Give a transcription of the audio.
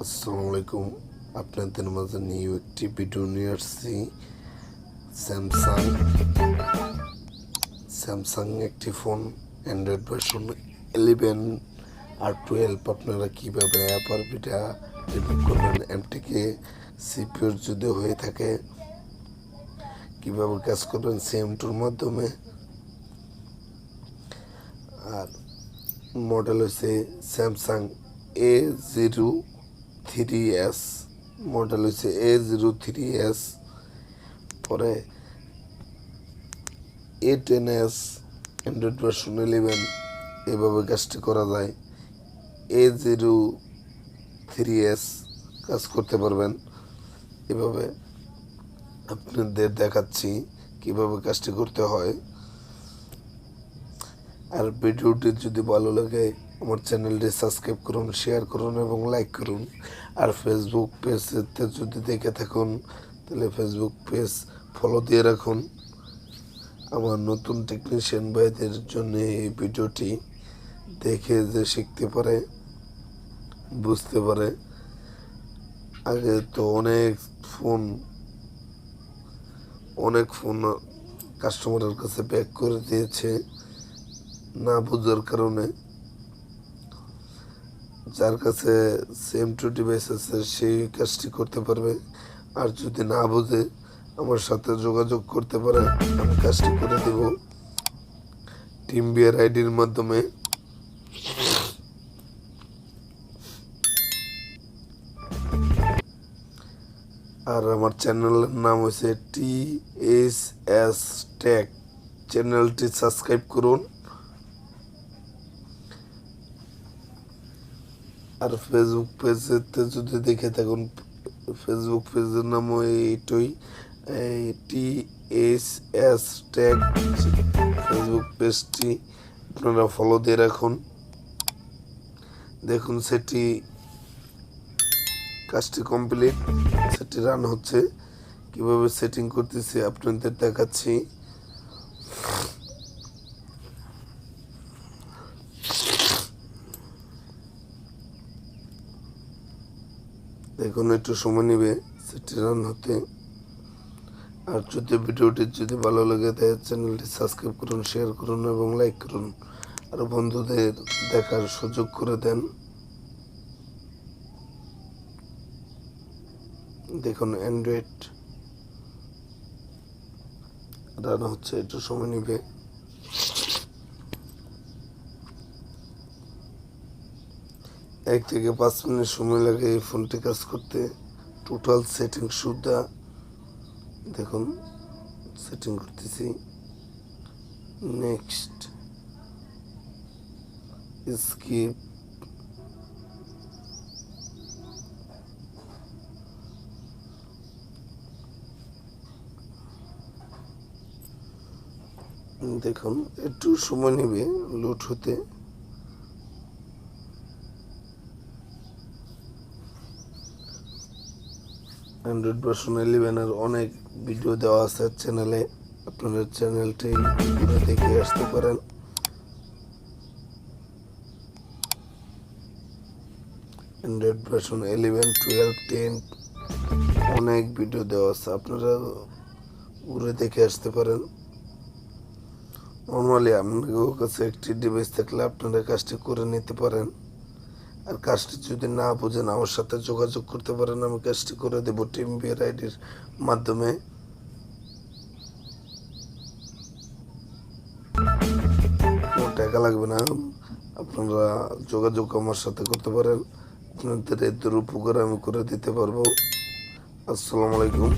আসসালামু আলাইকুম। আপনাদের মাঝে নিউ একটি ভিডিও নিয়ে আসছি। স্যামসাং একটি ফোন অ্যান্ড্রয়েড ভার্সন 11 আর 12 আপনারা কীভাবে অ্যাপ আর ভিডিও রিমুভ করবেন, Mtk সিপিউর যদি হয়ে থাকে কীভাবে কাজ করবেন Cm2 মাধ্যমে। আর মডেল হচ্ছে স্যামসাং A03S, মডেল হচ্ছে A03S। পরে A10S অ্যান্ড্রয়েড ভার্সন 11 এভাবে কাজটি করা যায়। A03S কাজ করতে পারবেন এভাবে। আপনাদের দেখাচ্ছি কিভাবে কাজটি করতে হয়। আর ভিডিওটি যদি ভালো লাগে আমার চ্যানেলটি সাবস্ক্রাইব করুন, শেয়ার করুন এবং লাইক করুন। আর ফেসবুক পেজতে যদি দেখে থাকুন তাহলে ফেসবুক পেজ ফলো দিয়ে রাখুন। আমার নতুন টেকনিশিয়ান ভাইদের জন্য এই ভিডিওটি দেখে যে শিখতে পারে, বুঝতে পারে। আগে তো অনেক ফোন কাস্টমারের কাছে ব্যাক করে দিয়েছে না বোঝার কারণে। যার কাছে Cm2 ডিভাইস আছে সেই কাজটি করতে পারবে। আর যদি না বোঝে আমার সাথে যোগাযোগ করতে পারে, আমি কাজটি করে দেব টিম বিয়ার আইডির মাধ্যমে। আর আমার চ্যানেলের নাম হচ্ছে THS-TECH, চ্যানেলটি সাবস্ক্রাইব করুন। আর ফেসবুক পেজেতে যদি দেখে থাকুন, ফেসবুক পেজের নামও এইটাই, THS-TECH ফেসবুক পেজটি আপনারা ফলো দিয়ে রাখুন। দেখুন সেটি কাজটি কমপ্লিট, সেটি রান হচ্ছে। কিভাবে সেটিং করতেছি আপনাদের দেখাচ্ছি। দেখুন একটু সময় নেবে সেটি রান হতে। আর যদি ভিডিওটি যদি ভালো লাগে তাহলে চ্যানেলটি সাবস্ক্রাইব করুন, শেয়ার করুন এবং লাইক করুন। আর বন্ধুদের দেখার সুযোগ করে দেন। দেখুন অ্যান্ড্রয়েড রান হচ্ছে, একটু সময় নেবে। এক থেকে 5 মিনিট সময় লাগে এই ফোনটি কাজ করতে। টোটাল সেটিং সুদ্ধা দেখুন সেটিং করতেছি। নেক্সট স্কিপ, দেখুন একটু সময় নেবে লোড হতে। অ্যান্ড্রয়েড ভার্সন 11 এর অনেক ভিডিও দেওয়া আছে চ্যানেলে, আপনাদের চ্যানেলটি ঘুরে দেখে আসতে পারেন। অ্যান্ড্রয়েড ভার্সন 11, 12, 10 অনেক ভিডিও দেওয়া আছে, আপনারা ঘুরে দেখে আসতে পারেন। নর্মালি আপনাদের কাছে একটি ডিভাইস থাকলে আপনারা কাজটি করে নিতে পারেন। আর কাজটি যদি না বুঝেন আমার সাথে যোগাযোগ করতে পারেন, আমি কাজটি করে দেব টিম বিয়ার আইডির মাধ্যমে। টাকা লাগবে না, আপনারা যোগাযোগ আমার সাথে করতে পারেন। আপনাদের এদের উপকার আমি করে দিতে পারবো। আসসালামু আলাইকুম।